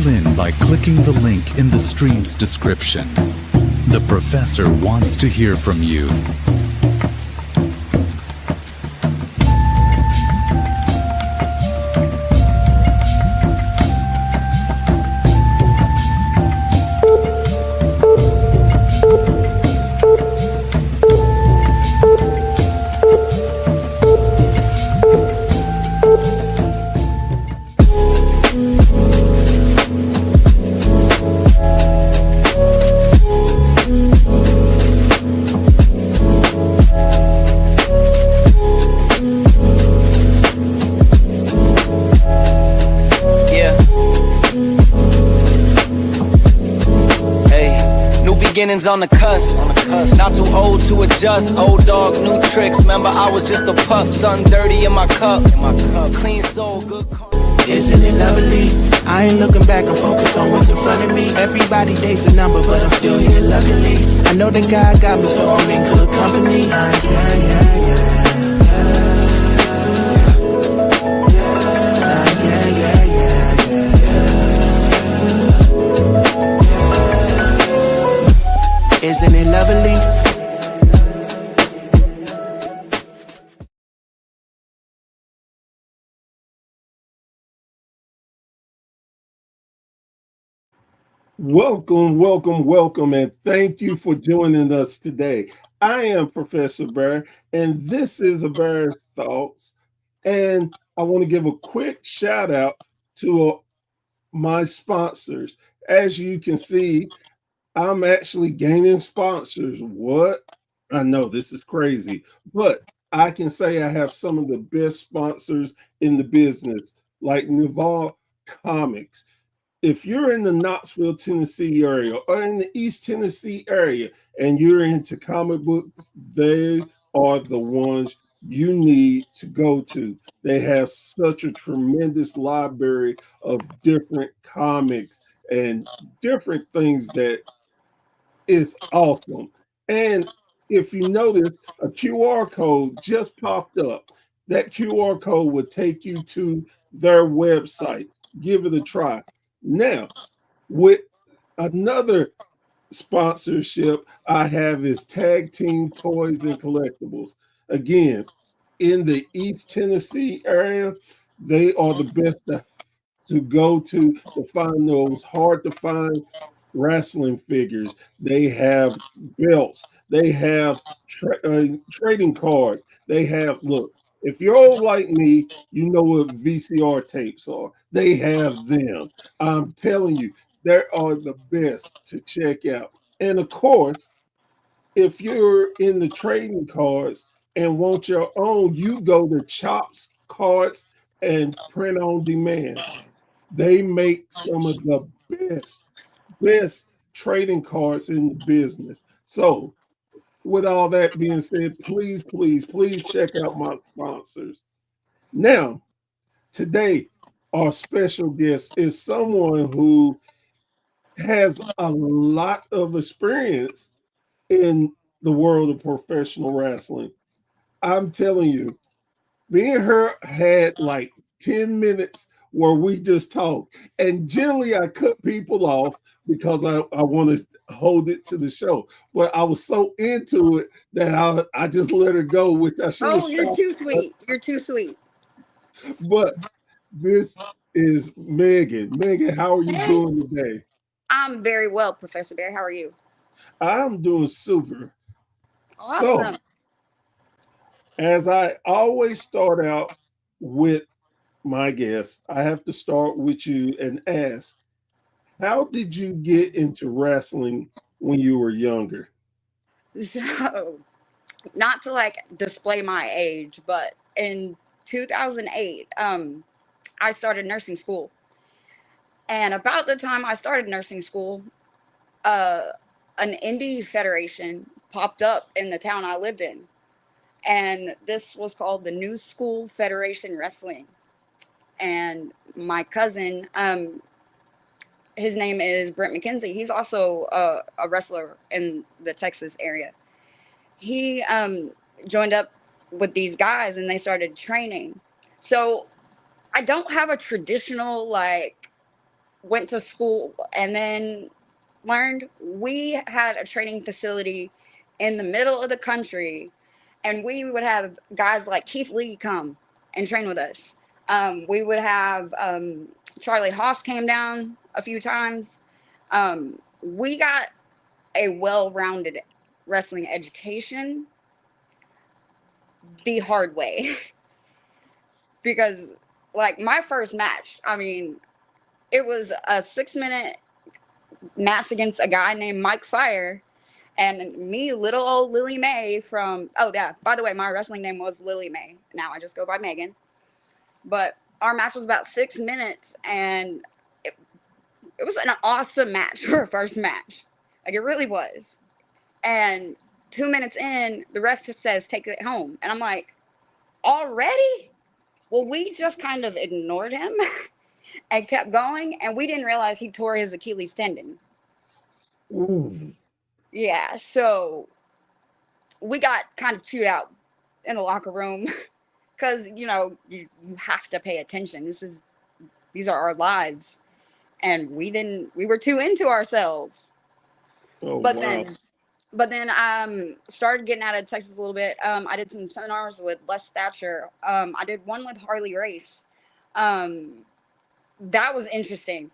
Call in by clicking the link in the stream's description. The professor wants to hear from you. Beginnings on the cusp. Not too old to adjust. Old dog, new tricks. Remember, I was just a pup. Something dirty in my cup. Clean soul, good car. Isn't it lovely? I ain't looking back, I'm focused on what's in front of me. Everybody dates a number, but I'm still here luckily. I know that God got me, so I'm in good company. Isn't it lovely? Welcome, and thank you for joining us today. I am Professor Bear, and this is a Bear's Thoughts. And I want to give a quick shout out to my sponsors. As you can see, I'm actually gaining sponsors. What? I know this is crazy, but I can say I have some of the best sponsors in the business, like Naval Comics. If you're in the Knoxville, Tennessee area or in the East Tennessee area and you're into comic books, they are the ones you need to go to. They have such a tremendous library of different comics and different things that is awesome. And if you notice, a QR code just popped up. That QR code would take you to their website. Give it a try. Now, with another sponsorship I have is Tag Team Toys and Collectibles. Again, in the East Tennessee area, they are the best to go to find those hard to find wrestling figures. They have belts. They have trading cards. They have, look, if you're old like me, you know what VCR tapes are. They have them. I'm telling you, they are the best to check out. And of course, if you're in the trading cards and want your own, you go to Chops Cards and Print on Demand. They make some of the best trading cards in the business. So, with all that being said, please check out my sponsors. Now, today, our special guest is someone who has a lot of experience in the world of professional wrestling. I'm telling you, me and her had like 10 minutes where we just talked. And generally I cut people off because I want to hold it to the show. But I was so into it that I just let her go, which I should have Oh, you're stopped. too sweet. You're too sweet. But this is Megan. Megan, how are you doing today? I'm very well, Professor Bear. How are you? I'm doing super. So, Awesome. as I always start out with my guests, I have to start with you and ask, how did you get into wrestling when you were younger? So, not to like display my age, but in 2008, I started nursing school. And about the time I started nursing school, uh, an indie federation popped up in the town I lived in. And this was called the New School Federation Wrestling. And my cousin, his name is Brent McKenzie. He's also a wrestler in the Texas area. He joined up with these guys and they started training. So I don't have a traditional like went to school and then learned, we had a training facility in the middle of the country, and we would have guys like Keith Lee come and train with us. We would have Charlie Haas came down a few times. We got a well-rounded wrestling education the hard way. Because like my first match, I mean, it was a 6-minute match against a guy named Mike Fire, and me, little old Lily Mae from, oh yeah, by the way, my wrestling name was Lily Mae. Now I just go by Megan. But our match was about 6 minutes, and it was an awesome match for a first match. Like, it really was. And 2 minutes in, the ref just says, take it home. And I'm like, already? Well, we just kind of ignored him and kept going, and we didn't realize he tore his Achilles tendon. Ooh. Yeah, so we got kind of chewed out in the locker room because, you know, you have to pay attention. These are our lives, and we were too into ourselves. Oh, But wow. then started getting out of Texas a little bit. I did some seminars with Les Thatcher. I did one with Harley Race. That was interesting.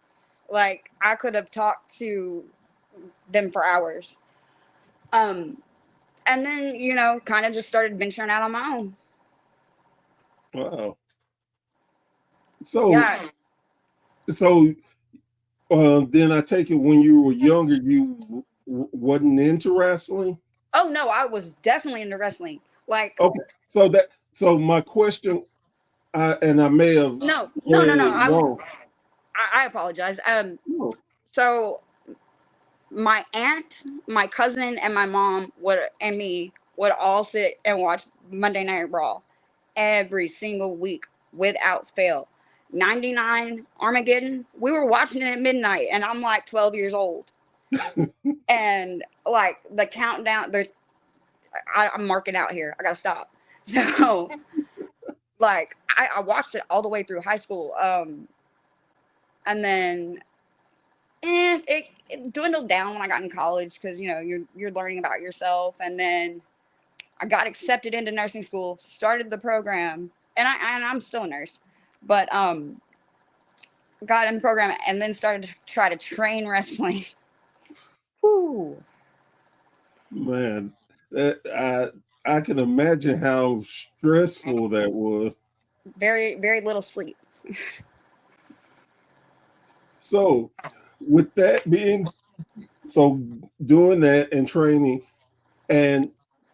Like, I could have talked to them for hours. And then, you know, kind of just started venturing out on my own. Wow. So, Yeah. so then I take it when you were younger, you wasn't into wrestling? Oh no, I was definitely into wrestling. Like, Okay. So my question, and I may have no. read it wrong. I apologize. No. So my aunt, my cousin, and my mom and me would all sit and watch Monday Night Raw every single week without fail. 99 Armageddon, we were watching it at midnight, and I'm like 12 years old. And like the countdown, I'm marking out here. I gotta stop. So like I watched it all the way through high school. And then it dwindled down when I got in college because, you know, you're learning about yourself. And then I got accepted into nursing school, started the program, and I'm still a nurse, but got in the program and then started to try to train wrestling. Whew. Man, I can imagine how stressful that was. Very, very little sleep. So, with that being, so doing that and training, and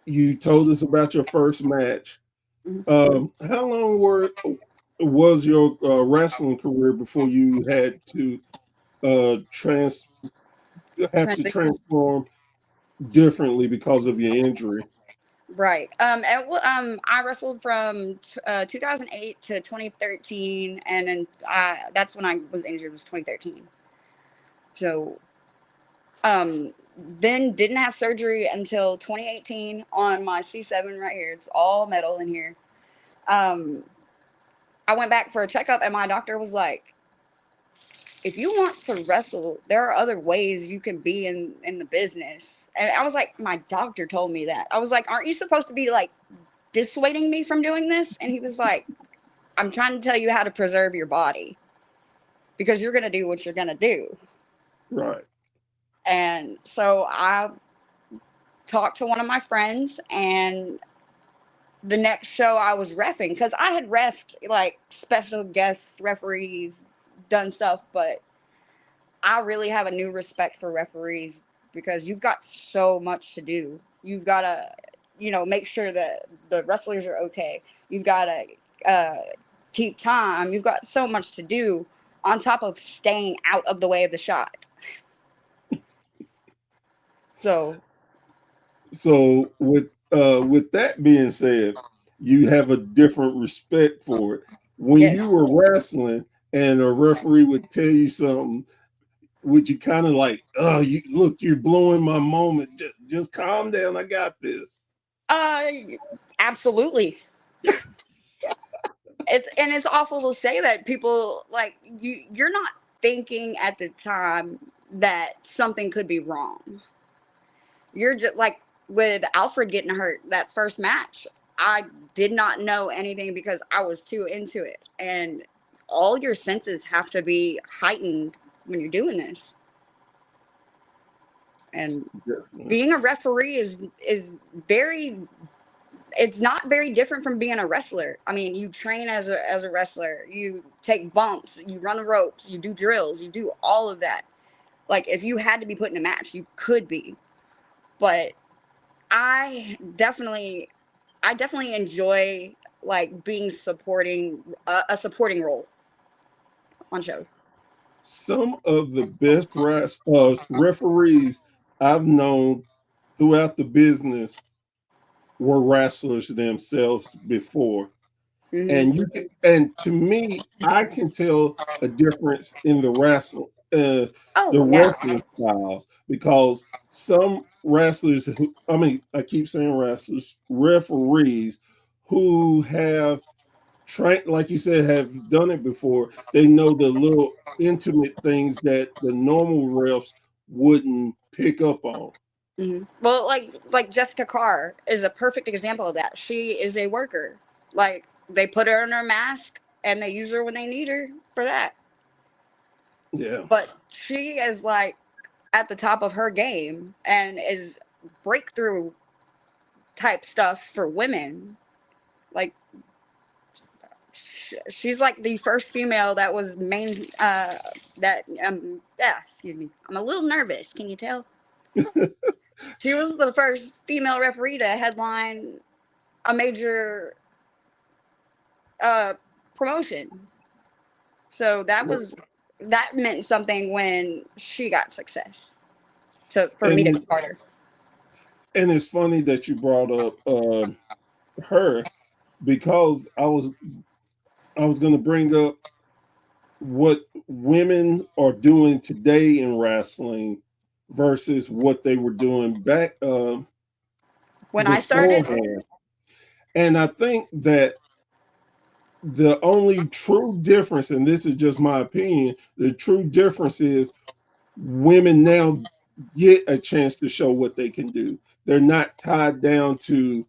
you told us about your first match. How long was your wrestling career before you had to have to transform differently because of your injury? Right. I wrestled from 2008 to 2013, and then that's when I was injured, was 2013. So, then didn't have surgery until 2018 on my C7 right here. It's all metal in here. I went back for a checkup, and my doctor was like, if you want to wrestle, there are other ways you can be in the business. And I was like, my doctor told me that. I was like, aren't you supposed to be like dissuading me from doing this? And he was like, I'm trying to tell you how to preserve your body because you're going to do what you're going to do. Right. And so I talked to one of my friends, and the next show I was reffing, because I had reffed like special guest referees, done stuff, but I really have a new respect for referees because you've got so much to do. You've got to, you know, make sure that the wrestlers are okay. You've got to keep time. You've got so much to do on top of staying out of the way of the shot. So with that being said, you have a different respect for it. When yes. you were wrestling and a referee would tell you something, would you kind of like, oh, you're blowing my moment. Just calm down. I got this. Absolutely. It's awful to say that. People like you're not thinking at the time that something could be wrong. You're just like with Alfred getting hurt that first match. I did not know anything because I was too into it. And all your senses have to be heightened when you're doing this. And Definitely. being a referee is very, it's not very different from being a wrestler. I mean, you train as a wrestler, you take bumps, you run the ropes, you do drills, you do all of that. Like if you had to be put in a match, you could be. But I definitely enjoy like being supporting a supporting role on shows. Some of the best referees I've known throughout the business were wrestlers themselves before. Hmm. And and to me, I can tell a difference in the Oh yeah. wrestling styles because some wrestlers who, I mean, I keep saying wrestlers, referees who have trained, like you said, have done it before. They know the little intimate things that the normal refs wouldn't pick up on. Well, like Jessica Carr is a perfect example of that. She is a worker. Like they put her in her mask and they use her when they need her for that. Yeah. But she is like at the top of her game and is breakthrough type stuff for women. Like she's like the first female that was main that yeah, excuse me. I'm a little nervous. Can you tell? She was the first female referee to headline a major promotion. So that meant something when she got success for me to And support her. and it's funny that you brought up her because I was going to bring up what women are doing today in wrestling versus what they were doing back When I started, beforehand. And I think that the only true difference, and this is just my opinion, the true difference is women now get a chance to show what they can do. They're not tied down to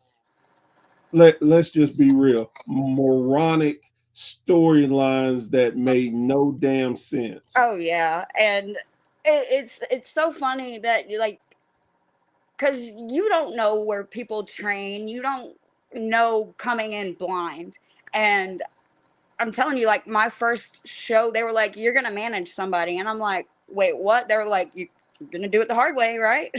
let's just be real, moronic storylines that made no damn sense. oh yeah, and it's so funny that you like because you don't know where people train, you don't know coming in blind, and I'm telling you, like my first show, they were like, "You're gonna manage somebody," and I'm like, "Wait, what?" They were like, "You're gonna do it the hard way, right?"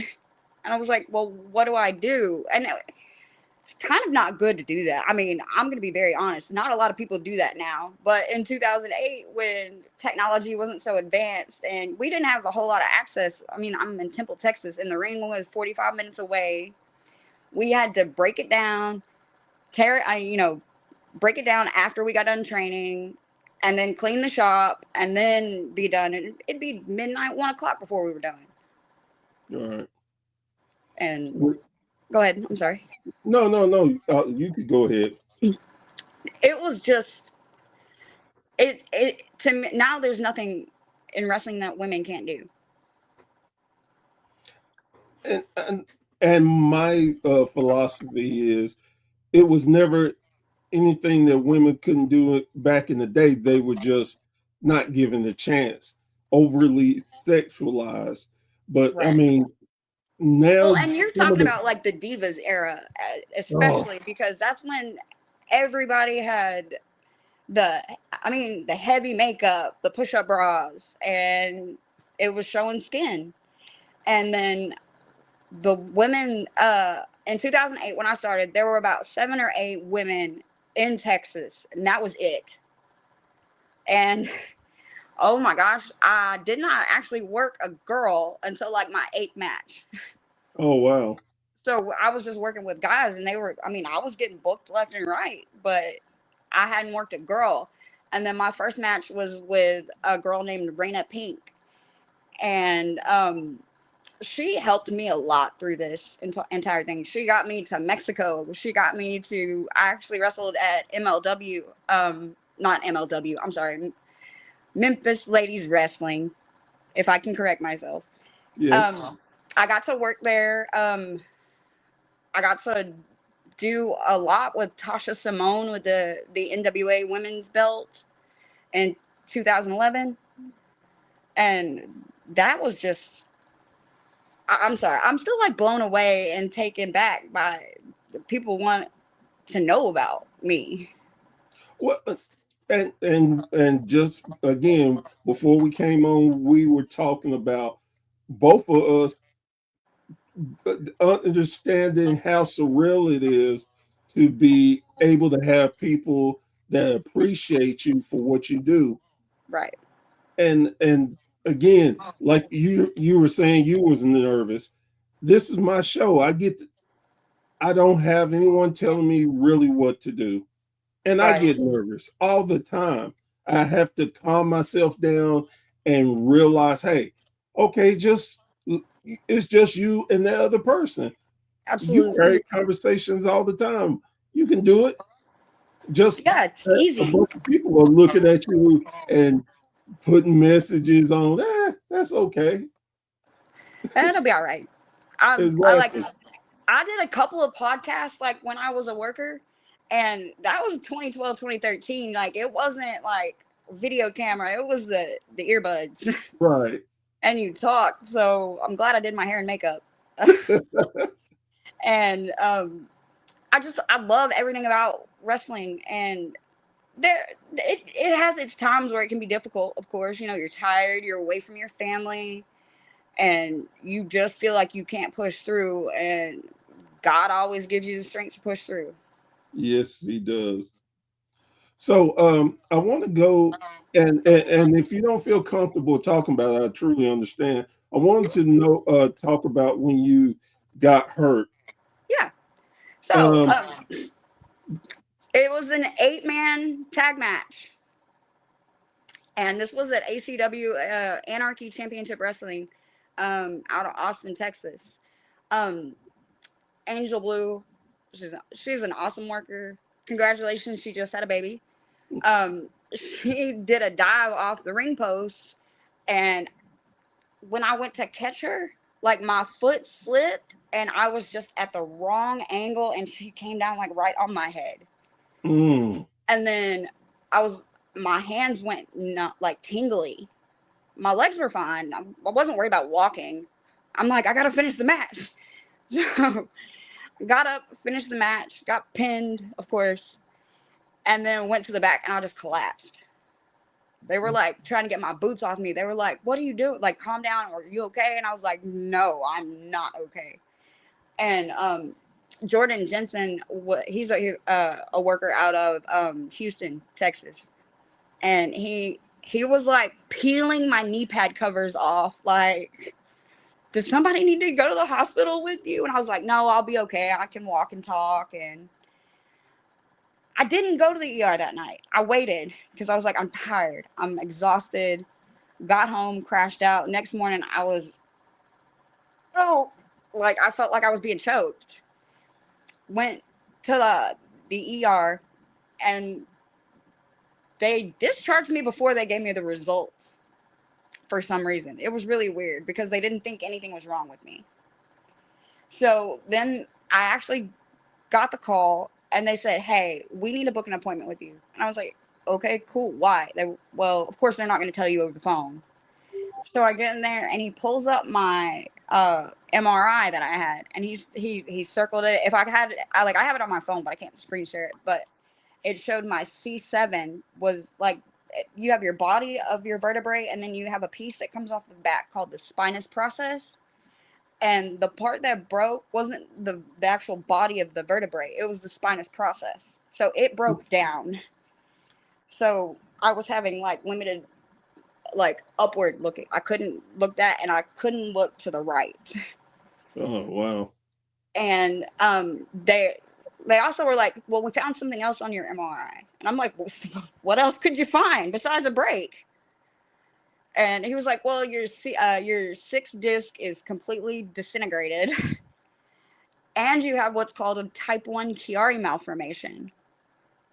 And I was like, "Well, what do I do?" And it's kind of not good to do that. I mean, I'm gonna be very honest. Not a lot of people do that now, but in 2008, when technology wasn't so advanced and we didn't have a whole lot of access. I mean, I'm in Temple, Texas, and the ring was 45 minutes away. We had to break it down, tear it, break it down after we got done training and then clean the shop and then be done. And it'd be midnight, 1 o'clock before we were done. All right. And go ahead. I'm sorry. No. You could go ahead. It was just, it to me, now there's nothing in wrestling that women can't do. And my philosophy is it was never anything that women couldn't do back in the day. They were just not given the chance, overly sexualized. But I Right. mean, Well, now and you're some of talking the about like the Divas era, oh, especially because that's when everybody had the heavy makeup, the push-up bras, and it was showing skin. And then the women in 2008 when I started, there were about 7 or 8 women in Texas, and that was it. And oh my gosh, I did not actually work a girl until like my 8th match. oh wow. So I was just working with guys, and I was getting booked left and right, but I hadn't worked a girl. And then my first match was with a girl named Raina Pink, and she helped me a lot through this entire thing. She got me to Mexico. I actually wrestled at MLW, not MLW, I'm sorry, Memphis Ladies Wrestling, if I can correct myself. Yes. I got to work there. I got to do a lot with Tasha Simone with the NWA women's belt in 2011. And that was just, I'm sorry, I'm still like blown away and taken back by people want to know about me. Well, and just again, before we came on, we were talking about both of us understanding how surreal it is to be able to have people that appreciate you for what you do. Right. And again, like you were saying, you was nervous. This is my show. I don't have anyone telling me really what to do. And I Right. get nervous all the time. I have to calm myself down and realize, hey, okay, just it's just you and the other person. You Absolutely. carry conversations all the time. You can do it. Just Yeah, it's a easy. bunch of people are looking at you and putting messages on. That's okay. It'll be all right. I like, Exactly. I did a couple of podcasts like when I was a worker, and that was 2012, 2013. Like it wasn't like video camera, it was the earbuds Right. and you talk. So I'm glad I did my hair and makeup. And I love everything about wrestling. And it has its times where it can be difficult, of course. You know, you're tired, you're away from your family, and you just feel like you can't push through, and God always gives you the strength to push through. Yes, he does. So I want to go and if you don't feel comfortable talking about it, I truly understand. I wanted to know talk about when you got hurt. Yeah. So Um, it was an 8-man tag match, and this was at ACW, Anarchy Championship Wrestling, out of Austin, Texas. Um, Angel Blue, she's an awesome worker. Congratulations, she just had a baby. She did a dive off the ring post, and when I went to catch her, like my foot slipped, and I was just at the wrong angle, and she came down like right on my head. mm, And then I was, my hands went not like tingly. My legs were fine. I wasn't worried about walking. I'm like, I gotta finish the match. So got up, finished the match, got pinned, of course, and then went to the back, and I just collapsed. They were like trying to get my boots off me. They were like, "What are you doing? Like, calm down. Are you okay?" And I was like, "No, I'm not okay." And Jordan Jensen, he's a worker out of Houston, Texas, and he was like peeling my knee pad covers off. Like, does somebody need to go to the hospital with you? And I was like, "No, I'll be okay. I can walk and talk." And I didn't go to the ER that night. I waited because I was like, I'm tired. I'm exhausted. Got home, crashed out. Next morning, I was, oh, like I felt like I was being choked. Went to the ER, and they discharged me before they gave me the results for some reason. It was really weird because they didn't think anything was wrong with me. So then I actually got the call, and they said, "Hey, we need to book an appointment with you." And I was like, "Okay, cool. Why?" Well, of course they're not going to tell you over the phone. So I get in there, and he pulls up my MRI that I had, and he circled it. If I had, I have it on my phone, but I can't screen share it. But it showed my C7 was like, you have your body of your vertebrae, and then you have a piece that comes off the back called the spinous process. And the part that broke wasn't the actual body of the vertebrae, it was the spinous process. So it broke down. So I was having like limited, like upward looking. I couldn't look that, and I couldn't look to the right. oh wow. And they also were like, "Well, we found something else on your MRI." And I'm like, well, "What else could you find besides a break?" And he was like, "Well, your sixth disc is completely disintegrated, and you have what's called a type 1 Chiari malformation."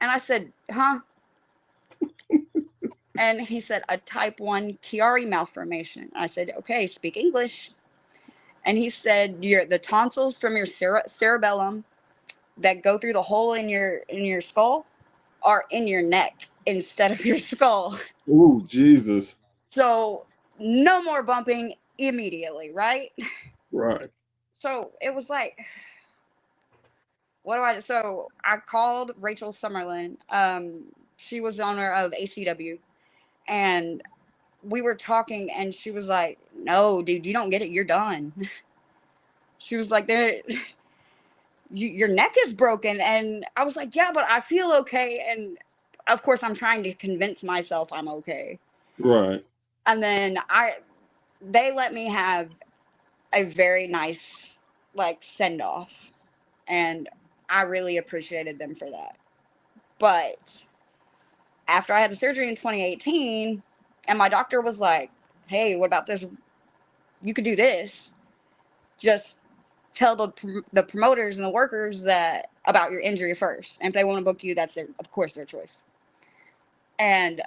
And I said, "Huh?" And he said, a type 1 Chiari malformation. I said, okay, speak English. And he said, the tonsils from your cerebellum that go through the hole in your skull are in your neck instead of your skull. Oh, Jesus. So no more bumping immediately, right? Right. So it was like, what do I do? So I called Rachel Summerlin. She was the owner of ACW, and we were talking, and she was like, no, dude, you don't get it. You're done. She was like, your neck is broken. And I was like, yeah, but I feel okay. And of course, I'm trying to convince myself I'm okay. Right. And then they let me have a very nice, like, send off. And I really appreciated them for that. But after I had the surgery in 2018, and my doctor was like, hey, what about this? You could do this. Just tell the promoters and the workers that about your injury first. And if they want to book you, that's of course their choice. And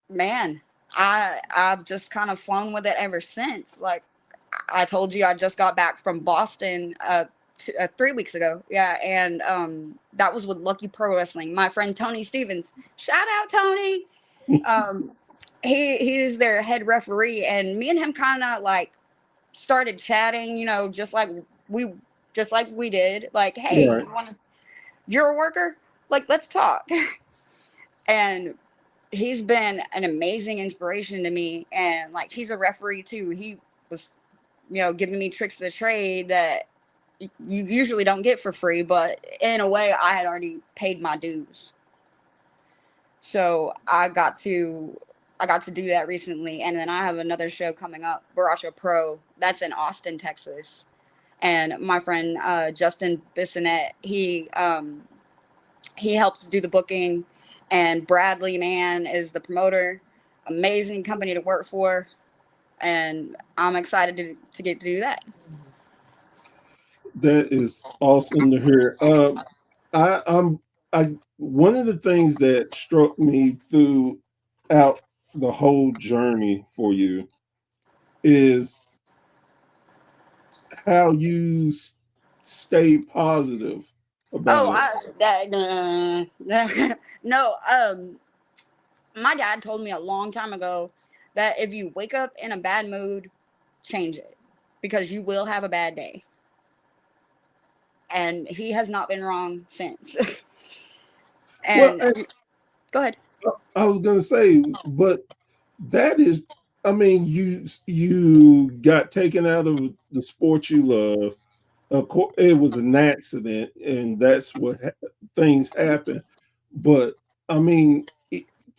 man, I've just kind of flown with it ever since. Like I told you, I just got back from Boston 3 weeks ago. Yeah, and that was with Lucky Pro Wrestling. My friend Tony Stevens, shout out Tony. Um, he's their head referee, and me and him kind of like started chatting. You know, just like we did. Like, hey, Right. you're a worker? Like, let's talk. And he's been an amazing inspiration to me, and like he's a referee too. He was, giving me tricks of the trade that you usually don't get for free, but in a way I had already paid my dues. So I got to do that recently, and then I have another show coming up, Baracha Pro. That's in Austin, Texas, and my friend Justin Bissonette, he helps do the booking, and Bradley Mann is the promoter. Amazing company to work for, and I'm excited to get to do that. That is awesome to hear. I one of the things that struck me throughout the whole journey for you is how you stay positive about Oh, it. no. My dad told me a long time ago that if you wake up in a bad mood, change it, because you will have a bad day. And he has not been wrong since. Well, And go ahead. I was gonna say, but that is, I mean, you got taken out of the sport you love. Of course, it was an accident, and that's what things happen. But I mean,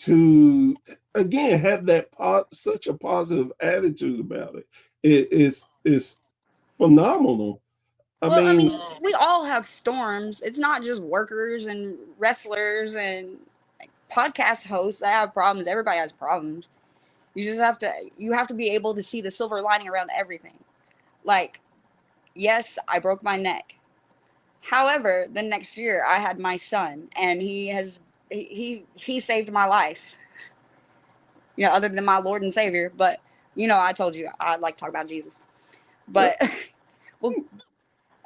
to again have that such a positive attitude about it, it's phenomenal. I Well, I mean, mean, we all have storms. It's not just workers and wrestlers and like, podcast hosts that have problems. Everybody has problems. You have to be able to see the silver lining around everything. Like, yes, I broke my neck. However, the next year I had my son, and he saved my life. Other than my Lord and Savior, but I told you I like to talk about Jesus. But well,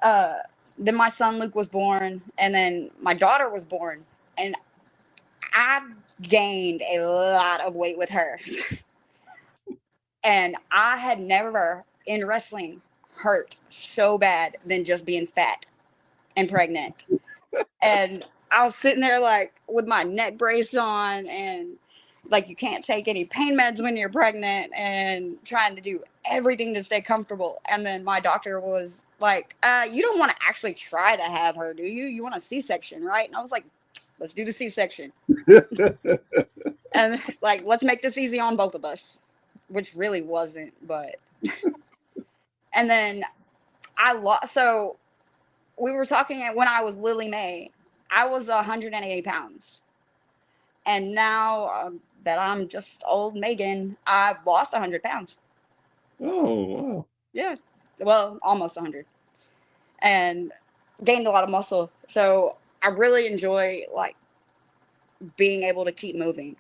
uh, then my son Luke was born, and then my daughter was born, and I gained a lot of weight with her. And I had never in wrestling hurt so bad than just being fat and pregnant. And I was sitting there like with my neck brace on, and like you can't take any pain meds when you're pregnant, and trying to do everything to stay comfortable. And then my doctor was like, you don't want to actually try to have her, do you? You want a C-section, right? And I was like, let's do the C-section. And like, let's make this easy on both of us, which really wasn't, but. And then so we were talking when I was Lily Mae, I was 180 pounds. And now that I'm just old Megan, I've lost 100 pounds. oh wow, Yeah. Well, almost 100. And gained a lot of muscle. So I really enjoy like being able to keep moving.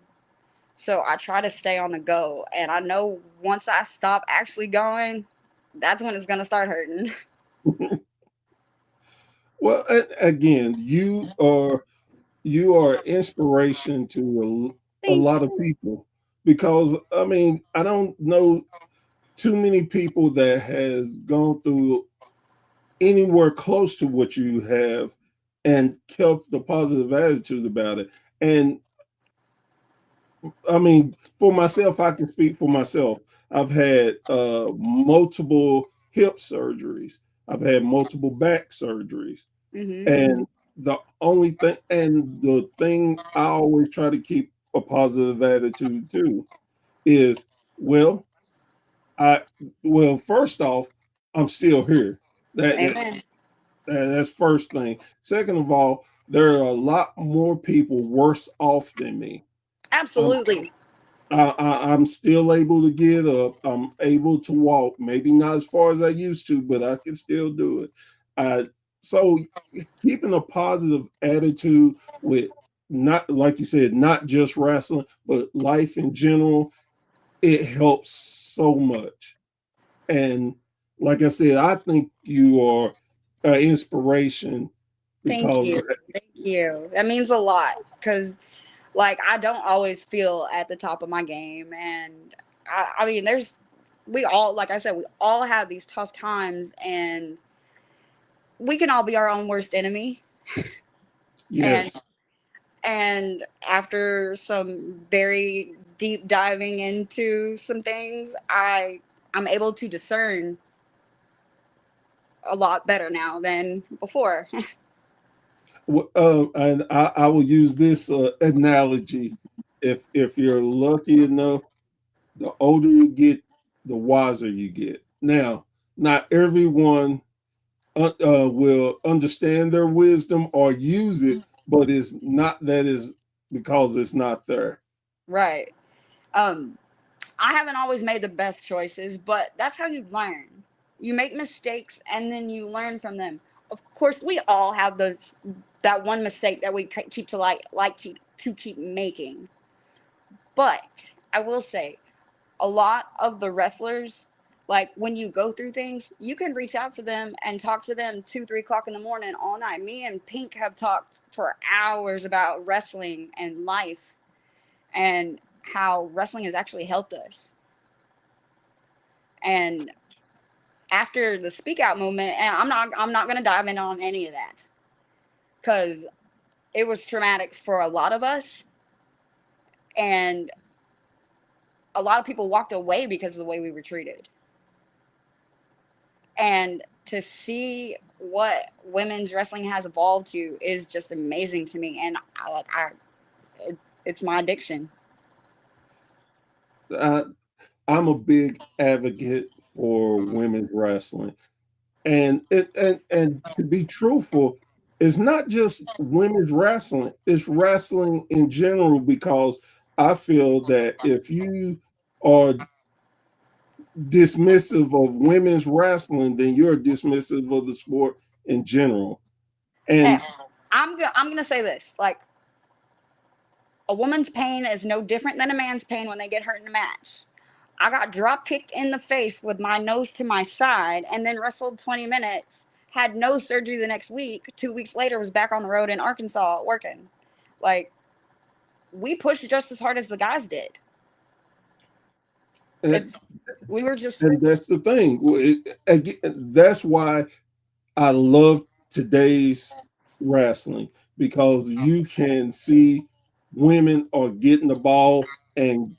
So I try to stay on the go. And I know once I stop actually going, that's when it's going to start hurting. Well, again, you are inspiration to a Thank lot of you. people because I mean I don't know too many people that has gone through anywhere close to what you have and kept the positive attitude about it. And I mean, for myself, I can speak for myself. I've had multiple hip surgeries. I've had multiple back surgeries. Hmm. And the thing I always try to keep a positive attitude to is, well, I first off, I'm still here. That, that Amen. that's first thing. Second of all, there are a lot more people worse off than me. I'm Absolutely. I'm still able to get up. I'm able to walk. Maybe not as far as I used to, but I can still do it. So keeping a positive attitude with, not like you said, not just wrestling, but life in general, it helps so much. And like I said, I think you are an inspiration Thank because you. Thank you. That means a lot because, like, I don't always feel at the top of my game. And I mean, we all, like I said, we all have these tough times and we can all be our own worst enemy. And yes, after some very deep diving into some things, I'm able to discern a lot better now than before. And I will use this analogy. If you're lucky enough, the older you get, the wiser you get. Now, not everyone will understand their wisdom or use it, but it's not that is because it's not there. Right. Um I haven't always made the best choices, but that's how you learn. You make mistakes and then you learn from them. Of course, we all have those that one mistake that we keep to to keep making. But I will say, a lot of the wrestlers, like when you go through things, you can reach out to them and talk to them 2, 3 o'clock in the morning all night. Me and Pink have talked for hours about wrestling and life and how wrestling has actually helped us. And after the speak out movement, and I'm not going to dive in on any of that because it was traumatic for a lot of us, and a lot of people walked away because of the way we were treated. And to see what women's wrestling has evolved to is just amazing to me, and it's my addiction. I, I'm a big advocate for women's wrestling. And to be truthful, it's not just women's wrestling, it's wrestling in general because I feel that if you are dismissive of women's wrestling, then you're dismissive of the sport in general. And And I'm gonna say this: like, a woman's pain is no different than a man's pain when they get hurt in a match. I got drop kicked in the face with my nose to my side and then wrestled 20 minutes, had no surgery the next week. 2 weeks later, was back on the road in Arkansas working. Like, we pushed just as hard as the guys did. and, It's we were just and that's the thing. Again, that's why I love today's wrestling because you can see women are getting the ball and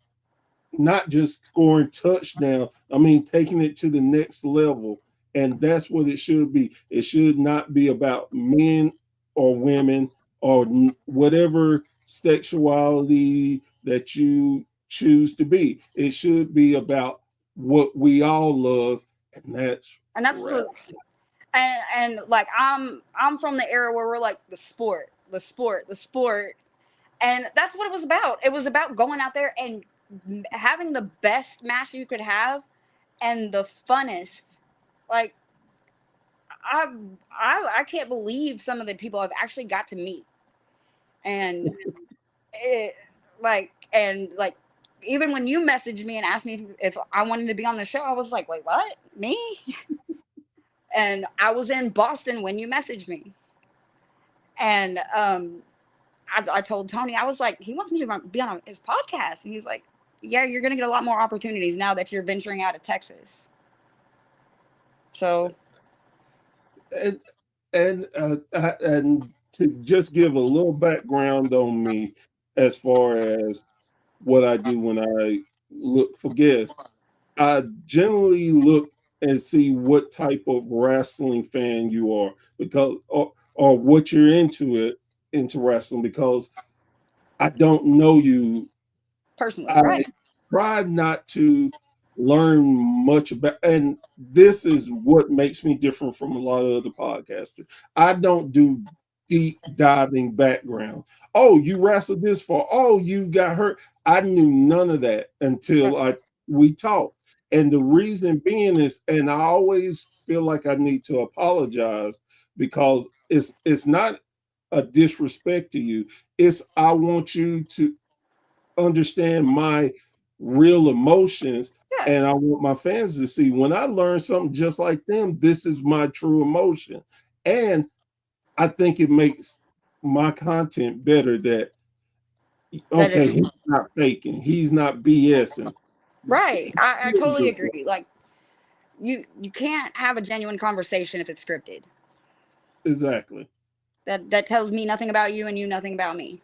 not just scoring touchdown. I mean, taking it to the next level. And that's what it should be. It should not be about men or women or whatever sexuality that you choose to be. It should be about what we all love, and that's and that's rap. the and like I'm from the era where we're like the sport, and that's what it was about. It was about going out there and having the best match you could have and the funnest. Like, I I can't believe some of the people I've actually got to meet, and it, and even when you messaged me and asked me if I wanted to be on the show, I was like, wait, what? Me? And I was in Boston when you messaged me. And I told Tony, I was like, he wants me to be on his podcast. And he's like, yeah, you're going to get a lot more opportunities now that you're venturing out of Texas. So, And and to just give a little background on me as far as what I do when I look for guests, I generally look and see what type of wrestling fan you are because or what you're into wrestling because I don't know you. personally, I right? try not to learn much about, and this is what makes me different from a lot of other podcasters. I don't do deep diving background. Oh, you wrestled this for, oh, you got hurt. I knew none of that until we talked. And the reason being is, and I always feel like I need to apologize because it's not a disrespect to you. It's I want you to understand my real emotions, Yeah. and I want my fans to see when I learn something just like them, this is my true emotion. And I think it makes my content better that That okay, is he's not faking, he's not BSing. right. He's I serious totally with it. agree. Like you can't have a genuine conversation if it's scripted. Exactly. That tells me nothing about you and you nothing about me.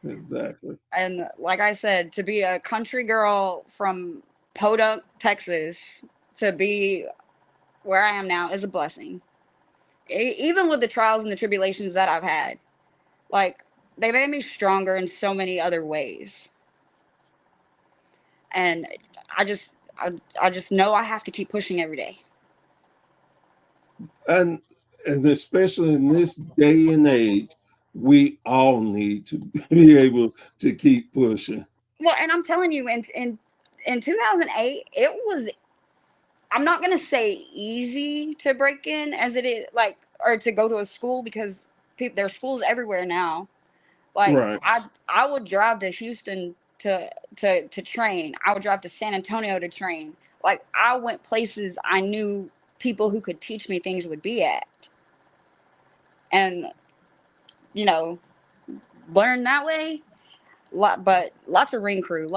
Exactly. And like I said, to be a country girl from Podunk, Texas, to be where I am now is a blessing. Even with the trials and the tribulations that I've had, like they made me stronger in so many other ways. And I just I just know I have to keep pushing every day. And especially in this day and age, we all need to be able to keep pushing. Well, and I'm telling you, in 2008, it was. I'm not gonna say easy to break in as it is or to go to a school because there's schools everywhere now. Like Right. I would drive to Houston to train. I would drive to San Antonio to train. Like I went places I knew people who could teach me things would be at, and you know, learn that way. But lots of ring crew.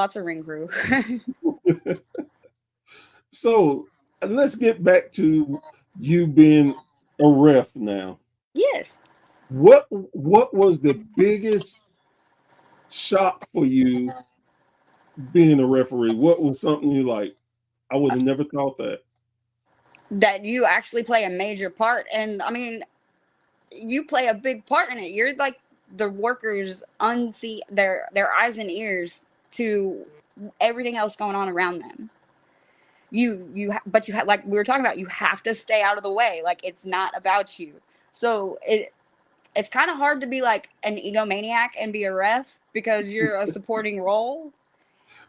So let's get back to you being a ref now. Yes. What was the biggest shock for you being a referee? What was something you like? I would have never thought that. That you actually play a major part, and I mean, you play a big part in it. You're like the workers unsee their eyes and ears to everything else going on around them. But you have, like we were talking about, you have to stay out of the way. Like it's not about you. So it's kind of hard to be like an egomaniac and be a ref because you're a supporting role.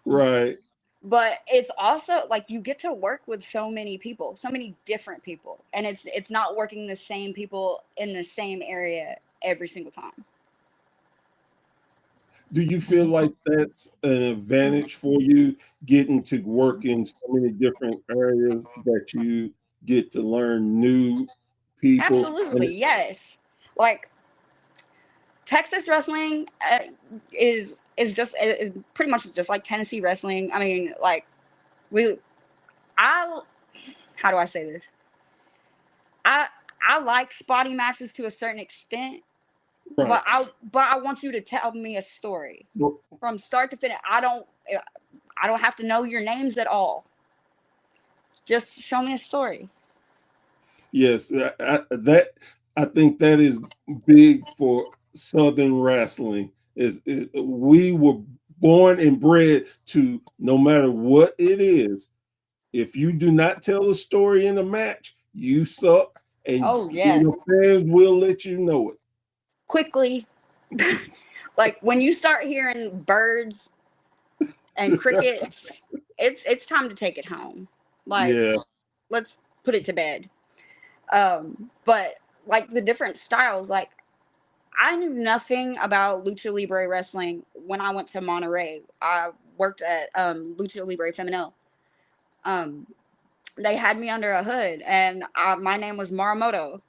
Right. But it's also like you get to work with so many people, so many different people, and it's not working the same people in the same area every single time. Do you feel like that's an advantage for you getting to work in so many different areas that you get to learn new people? And Absolutely, yes. Like Texas wrestling is just is pretty much just like Tennessee wrestling. I mean, like we, I, how do I say this? I I like spotty matches to a certain extent, right. but I want you to tell me a story from start to finish. I don't have to know your names at all. Just show me a story. Yes, I think that is big for Southern wrestling. We were born and bred to no matter what it is. If you do not tell a story in a match, you suck, and Oh yeah, your fans will let you know it. quickly. Like when you start hearing birds and crickets, it's time to take it home. Like Yeah, let's put it to bed. But like the different styles, like I knew nothing about Lucha Libre wrestling when I went to Monterey. I worked at Lucha Libre Femenil. Um, they had me under a hood, and my name was Maramoto,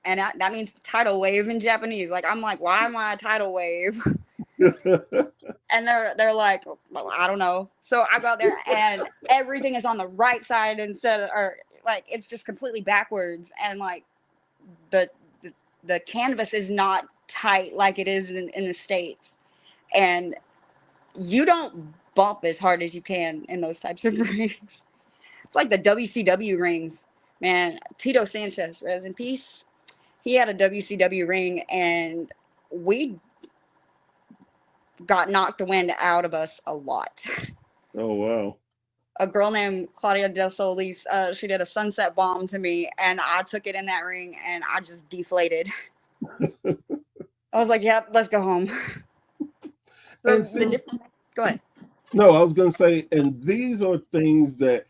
and that means tidal wave in Japanese. Like, I'm like, why am I a tidal wave? And they're like, well, I don't know. So I go out there, and everything is on the right side instead of, or like it's just completely backwards, and like the the canvas is not tight like it is in the States, and you don't bump as hard as you can in those types of rings. It's like the WCW rings, man. Tito Sanchez, rest in peace. He had a WCW ring, and we got knocked the wind out of us a lot. Oh, wow. A girl named Claudia Del Solis, she did a sunset bomb to me, and I took it in that ring, and I just deflated. I was like, "Yep, let's go home." And see, Go ahead. no, I was going to say, and these are things that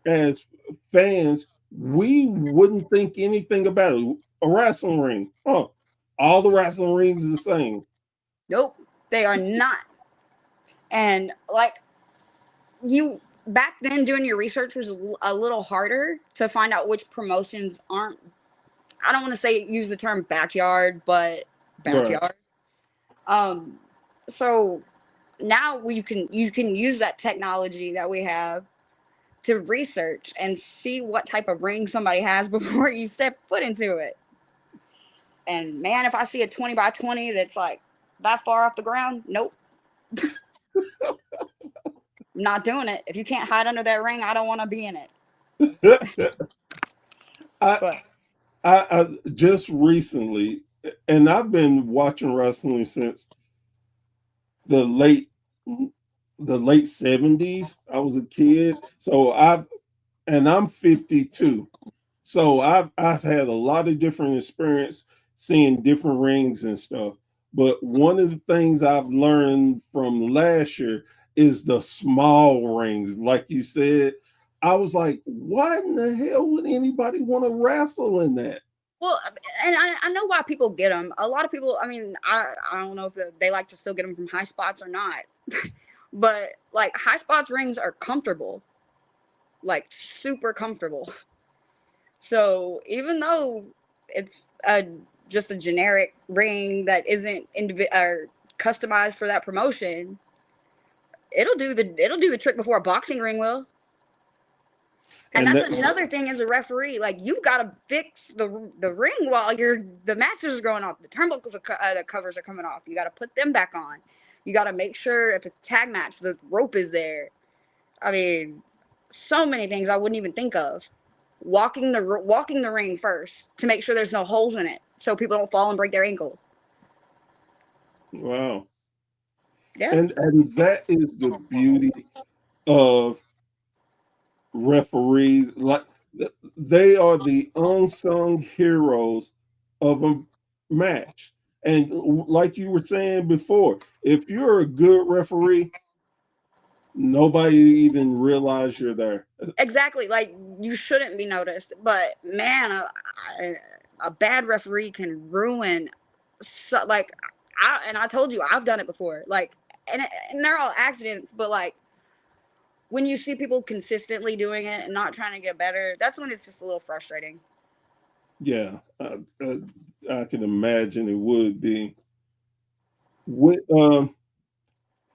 as fans, we wouldn't think anything about it. A wrestling ring. Oh, all the wrestling rings are the same. Nope, they are not. And like you back then, doing your research was a little harder to find out which promotions aren't. I don't want to say use the term backyard, but backyard. Right. So now you can use that technology that we have to research and see what type of ring somebody has before you step foot into it. And man, if I see a 20 by 20 that's like that far off the ground, nope. Not doing it. If you can't hide under that ring, I don't want to be in it. I just recently, and I've been watching wrestling since the late 70s. I was a kid. So I'm 52. So I've had a lot of different experience seeing different rings and stuff. But one of the things I've learned from last year is the small rings. Like you said, I was like, why in the hell would anybody want to wrestle in that? Well, and I know why people get them. A lot of people, I mean, I don't know if they like to still get them from high spots or not. But like high spots rings are comfortable, like super comfortable. So even though it's just a generic ring that isn't or customized for that promotion, it'll do the trick before a boxing ring will. And that's another thing as a referee. Like, you've got to fix the ring while the matches are going off. The turnbuckles, the covers are coming off. You got to put them back on. You got to make sure if it's a tag match, the rope is there. I mean, so many things I wouldn't even think of. Walking the ring first to make sure there's no holes in it, so people don't fall and break their ankle. Wow. Yeah. And that is the beauty of referees. Like, they are the unsung heroes of a match. And like you were saying before, if you're a good referee, nobody even realize you're there. Exactly. Like, you shouldn't be noticed, but man, a bad referee can ruin. So, like, I told you I've done it before. Like, and they're all accidents, but like, when you see people consistently doing it and not trying to get better, that's when it's just a little frustrating. Yeah, I can imagine it would be. And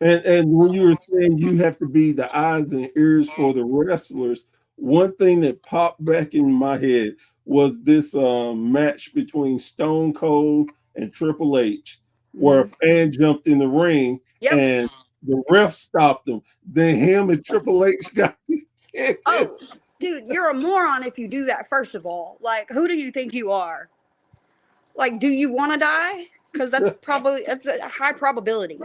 when you were saying you have to be the eyes and ears for the wrestlers, one thing that popped back in my head was this match between Stone Cold and Triple H, where a fan jumped in the ring and the ref stopped him. Then him and Triple H got Oh, dude, you're a moron if you do that, first of all. Like, who do you think you are? Like, do you want to die? Because that's a high probability.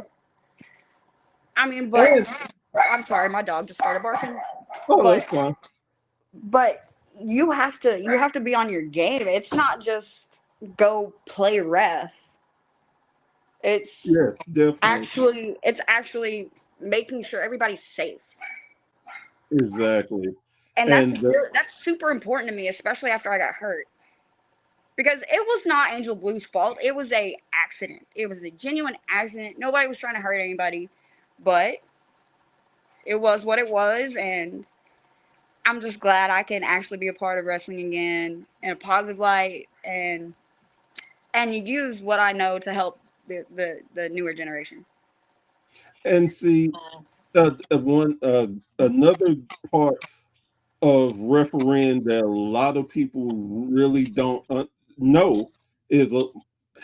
I mean, but I'm sorry, my dog just started barking. Oh, that's fine. But you have to be on your game. It's not just go play ref. It's definitely. it's actually making sure everybody's safe. Exactly. And that's super important to me, especially after I got hurt. because it was not Angel Blue's fault. It was a accident. It was a genuine accident. Nobody was trying to hurt anybody, but it was what it was, and I'm just glad I can actually be a part of wrestling again in a positive light, and use what I know to help the newer generation. And see, another part of refereeing that a lot of people really don't know is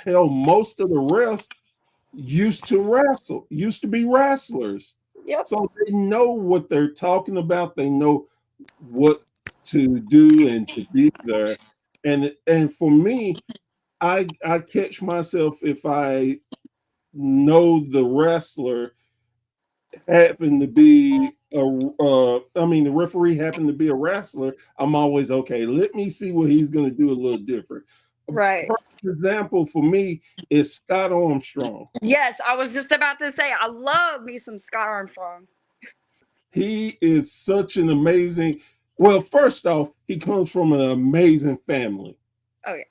hell, most of the refs used to be wrestlers. Yep. So they know what they're talking about. They know what to do and to be there. And for me, I catch myself if I know the wrestler happened to be the referee happened to be a wrestler, I'm always okay. Let me see what he's going to do a little different. A Right. perfect example for me is Scott Armstrong. Yes, I was just about to say I love me some Scott Armstrong. He is such an amazing. Well, first off, he comes from an amazing family. Oh yeah.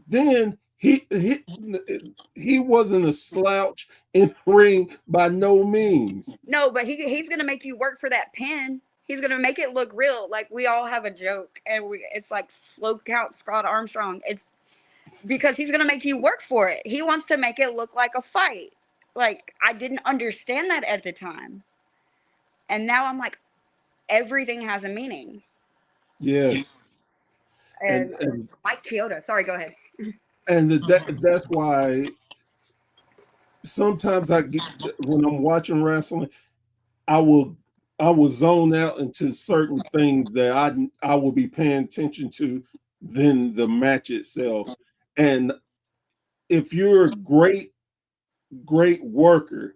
Then he wasn't a slouch in the ring by no means. No, but he's gonna make you work for that pin. He's gonna make it look real. Like we all have a joke, and it's like slow count Scott Armstrong. It's because he's gonna make you work for it. He wants to make it look like a fight. Like I didn't understand that at the time, and now I'm like, everything has a meaning. Yes. And Mike Chioda. Sorry, go ahead. And that's why sometimes I get when I'm watching wrestling, I will zone out into certain things that I will be paying attention to than the match itself. And if you're a great worker,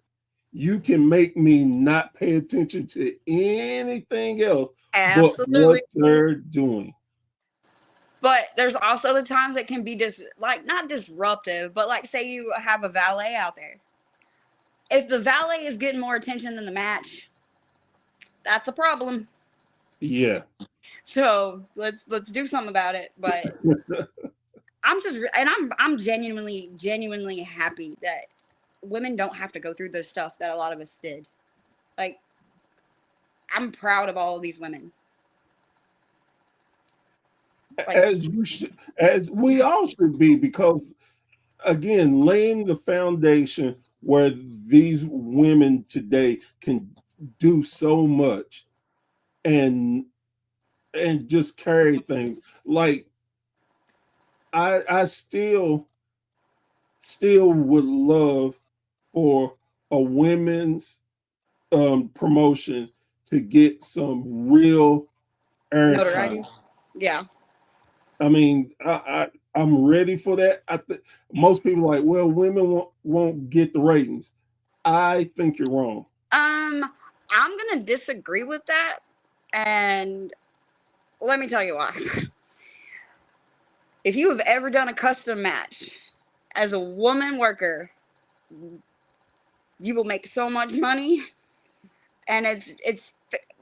you can make me not pay attention to anything else but what they're doing. But there's also the times that can be not disruptive, but like say you have a valet out there. If the valet is getting more attention than the match, that's a problem. Yeah. So let's do something about it. But I'm genuinely happy that women don't have to go through the stuff that a lot of us did. Like, I'm proud of all of these women. Like, as we all should be, because again, laying the foundation where these women today can do so much and just carry things. Like I still would love for a women's promotion to get some real airtime. Yeah. I mean, I'm ready for that. Most people are like, well, women won't get the ratings. I think you're wrong. I'm gonna disagree with that, and let me tell you why. If you have ever done a custom match as a woman worker, you will make so much money, and it's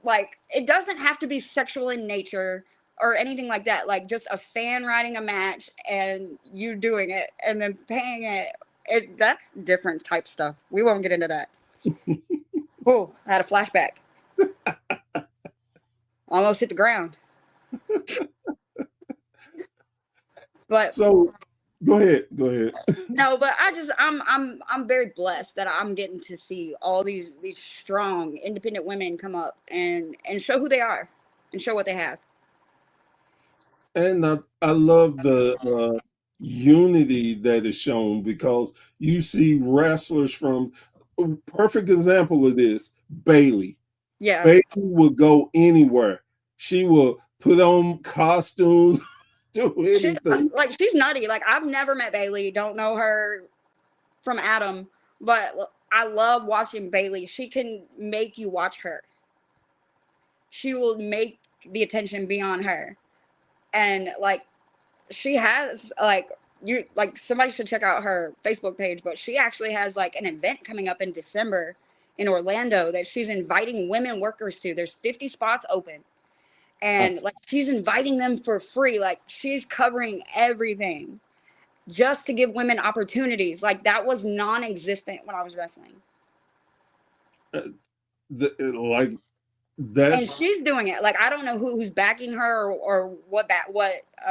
like it doesn't have to be sexual in nature or anything like that. Like just a fan writing a match and you doing it and then paying it. That's different type stuff. We won't get into that. Oh, I had a flashback. Almost hit the ground. But so go ahead. No, but I'm very blessed that I'm getting to see all these strong independent women come up and show who they are and show what they have. And I love the unity that is shown, because you see wrestlers from perfect example of this, Bailey. Yeah. Bailey will go anywhere. She will put on costumes, do anything. She's nutty. Like I've never met Bailey, don't know her from Adam, but I love watching Bailey. She can make you watch her. She will make the attention be on her. And like she has somebody should check out her Facebook page, but she actually has like an event coming up in December in Orlando that she's inviting women workers to. There's 50 spots open. And like she's inviting them for free. Like she's covering everything just to give women opportunities. Like that was non-existent when I was wrestling. Like And that's she's doing it. Like I don't know who's backing her or what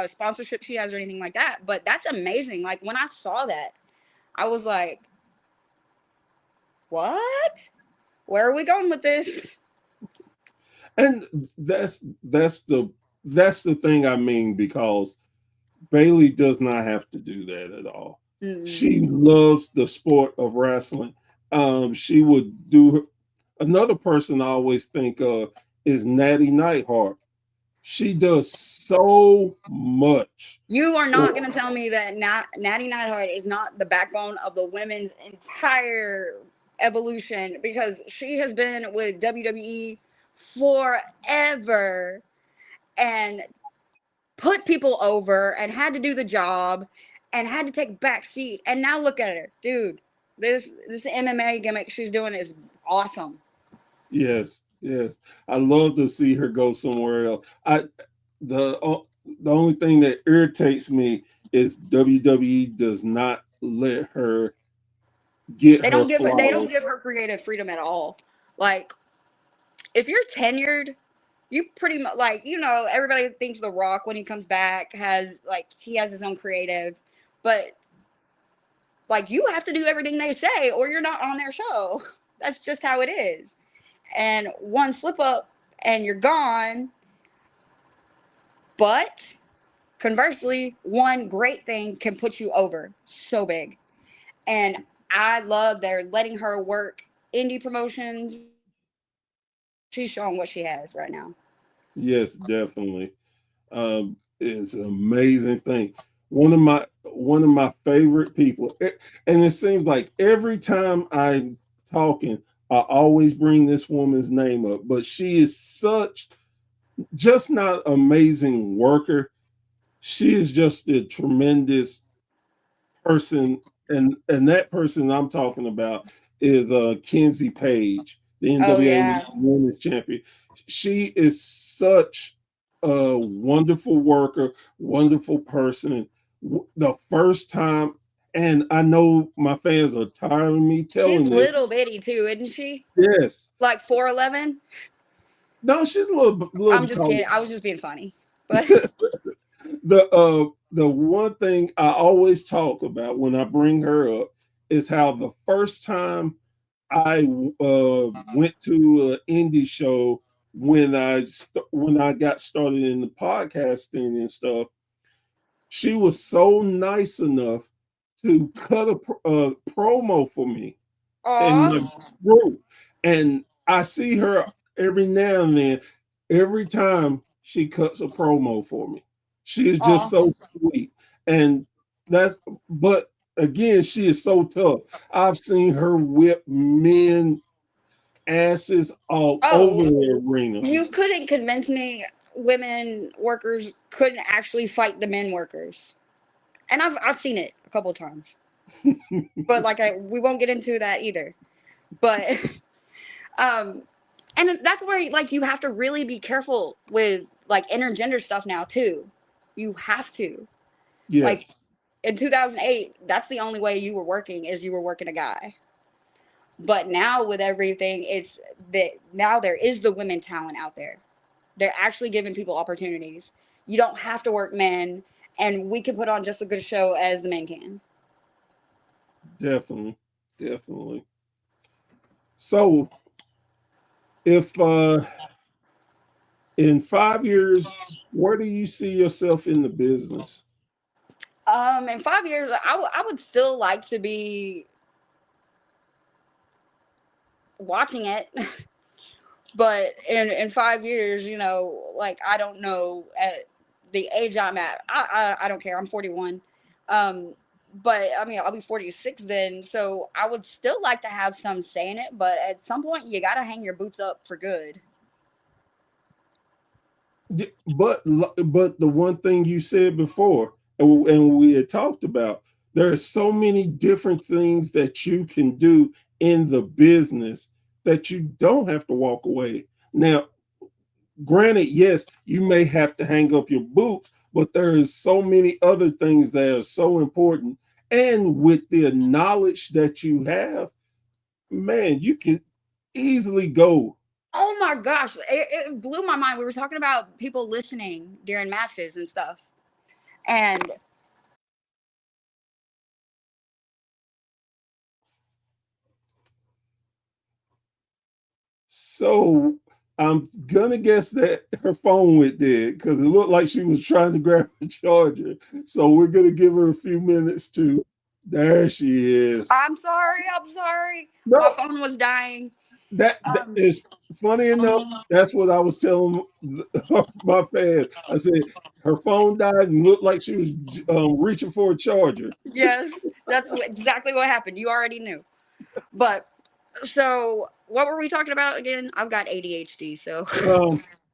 sponsorship she has or anything like that. But that's amazing. Like when I saw that, I was like, "What? Where are we going with this?" and that's the thing I mean, because Bailey does not have to do that at all. Mm. She loves the sport of wrestling. She would do another person I always think of is Natty Nightheart. She does so much. You are not going to tell me that Natty Neidhart is not the backbone of the women's entire evolution, because she has been with WWE forever and put people over and had to do the job and had to take back seat. And now look at her, dude. This MMA gimmick she's doing is awesome. Yes, yes. I love to see her go somewhere else. The only thing that irritates me is WWE does not let her get They her don't flowers. give her creative freedom at all. Like if you're tenured, you pretty much like, everybody thinks The Rock when he comes back he has his own creative, but like you have to do everything they say or you're not on their show. That's just how it is. And one slip up and you're gone. But conversely, one great thing can put you over so big. And I love they're letting her work indie promotions. She's showing what she has right now. Yes, definitely. It's an amazing thing. One of my favorite people, and it seems like every time I'm talking, I always bring this woman's name up. But she is such just not amazing worker. She is just a tremendous person, and that person I'm talking about is Kenzie Page, the Oh NWA yeah. Women's Champion. She is such a wonderful worker, wonderful person. The first time, and I know my fans are tired of me She's telling this. little bitty too, isn't she? Yes, Like 4'11". no, she's a little I'm just taller. kidding. I was just being funny. But The one thing I always talk about when I bring her up is how the first time I went to an indie show when I got started in the podcasting and stuff, she was so nice enough to cut a promo for me in aw, my group. And I see her every now and then, every time she cuts a promo for me. She is just aw. so sweet. And that's, but again, she is so tough. I've seen her whip men asses all over Oh, the arena. you couldn't convince me women workers couldn't actually fight the men workers. And I've seen it a couple of times. But like we won't get into that either. But um and that's where like you have to really be careful with like intergender stuff now too. You have to. Like Yes, in 2008, that's the only way you were working is you were working a guy. But now with everything, it's that now there is the women talent out there. They're actually giving people opportunities. You don't have to work men, and we can put on just as good a show as the men can. definitely. Definitely. So if in 5 years, where do you see yourself in the business? In 5 years, I would still like to be watching it, but in 5 years, like I don't know at the age I'm at. I don't care. I'm 41. Um, but I mean, I'll be 46 then, so I would still like to have some say in it. But at some point, you got to hang your boots up for good. But the one thing you said before, and we had talked about, there are so many different things that you can do in the business that you don't have to walk away. Now, granted, yes, you may have to hang up your boots, but there is so many other things that are so important. And with the knowledge that you have, man, you can easily go. Oh my gosh, it blew my mind. We were talking about people listening during matches and stuff, and So I'm gonna guess that her phone went dead because it looked like she was trying to grab the charger. So we're gonna give her a few minutes to. There she is. I'm sorry. I'm sorry. My No, phone was dying. that Um, is funny enough. That's what I was telling my fans. I said her phone died and looked like she was reaching for a charger. yes, that's exactly what happened. You already knew. But so, what were we talking about again? I've got ADHD, so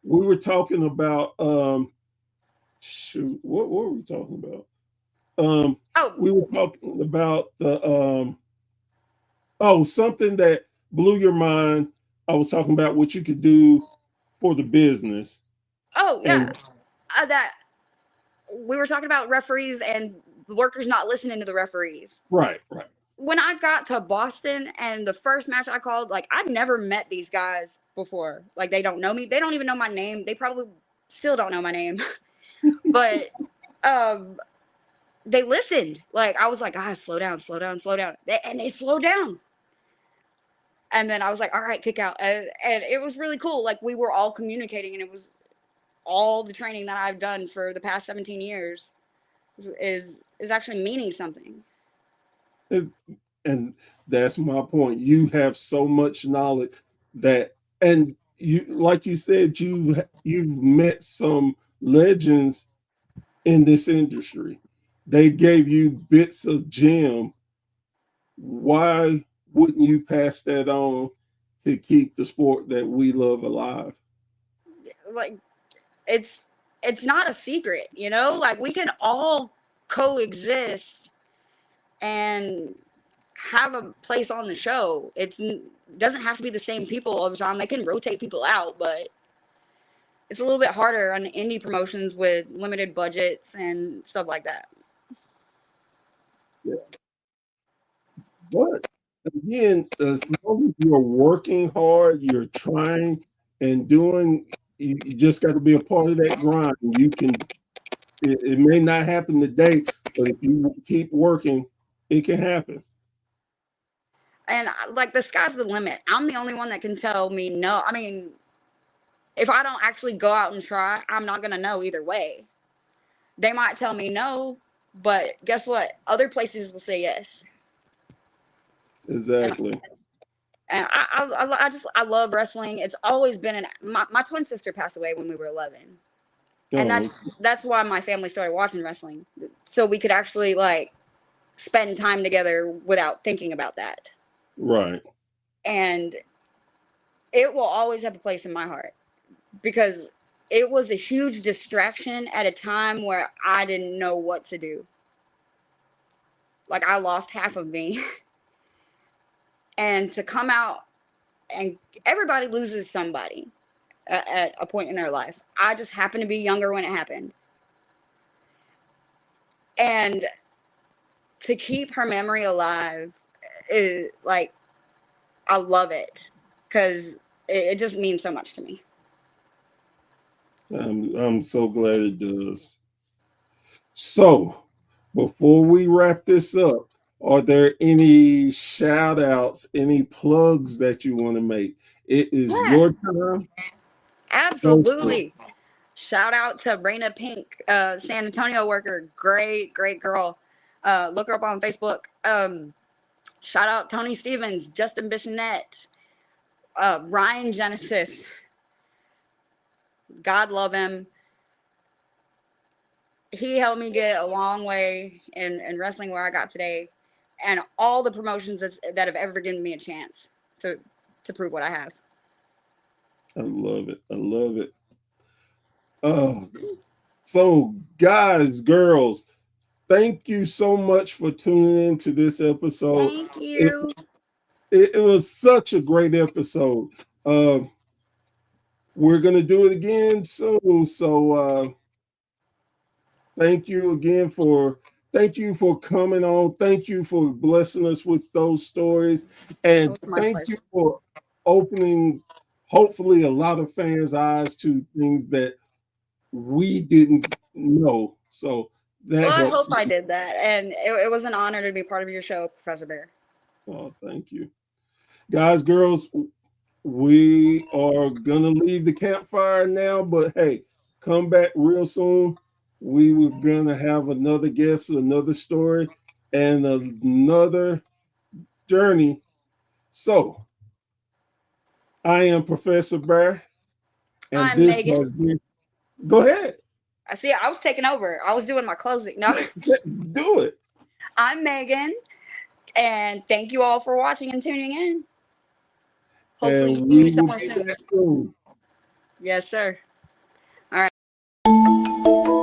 We were talking about shoot, what were we talking about? oh, We were talking about the something that blew your mind. I was talking about what you could do for the business. oh yeah, And that we were talking about referees and workers not listening to the referees. right, right. When I got to Boston and the first match I called, like I'd never met these guys before. Like they don't know me. They don't even know my name. They probably still don't know my name. But um they listened. Like I was like, ah, slow down, slow down, slow down. And they slowed down. And then I was like, all right, kick out. And it was really cool. Like we were all communicating, and it was all the training that I've done for the past 17 years is actually meaning something. And that's my point. You have so much knowledge that, and you, like you said, you've met some legends in this industry. They gave you bits of gem. Why wouldn't you pass that on to keep the sport that we love alive? Like it's it's not a secret, you know? Like we can all coexist and have a place on the show. It doesn't have to be the same people all the time. They can rotate people out, but it's a little bit harder on indie promotions with limited budgets and stuff like that. Yeah. But again, as long as you're working hard, you're trying and doing, you just got to be a part of that grind. You can, it may not happen today, but if you keep working, it can happen. And like the sky's the limit. I'm the only one that can tell me no. I mean, if I don't actually go out and try, I'm not going to know either way. They might tell me no, but guess what? Other places will say yes. Exactly. And I love wrestling. It's always been my twin sister passed away when we were 11. And Oh, that's why my family started watching wrestling. So we could actually like spend time together without thinking about that. right. And it will always have a place in my heart because it was a huge distraction at a time where I didn't know what to do. Like I lost half of me. And to come out, and everybody loses somebody at a point in their life. I just happened to be younger when it happened. And to keep her memory alive is like, I love it because it just means so much to me. I'm so glad it does. So, before we wrap this up, are there any shout outs, any plugs that you want to make? It is Yeah, your time. Go for it. absolutely. Shout out to Raina Pink, San Antonio worker. Great, great girl. Look her up on Facebook. Shout out Tony Stevens, Justin Bissonette, Ryan Genesis. God love him. He helped me get a long way in wrestling where I got today, and all the promotions that have ever given me a chance to prove what I have. I love it. I love it. Oh, so guys, girls, thank you so much for tuning in to this episode. Thank It, you. it was such a great episode. we're gonna do it again soon. So thank you again thank you for coming on. Thank you for blessing us with those stories. It And was my thank you pleasure. for opening hopefully a lot of fans' eyes to things that we didn't know. So Well, that I helps. hope I did that. And it was an honor to be part of your show, Professor Bear. Oh, thank you. Guys, girls, we are gonna leave the campfire now, but hey, come back real soon. We were gonna have another guest, another story, and another journey. So I am Professor Bear, and I'm this has Megan. been. Go ahead, I see I was taking over. I was doing my closing. No. do it. I'm Megan. And thank you all for watching and tuning in. Hopefully And you see we me will somewhere be soon. back soon. Yes, sir. All right.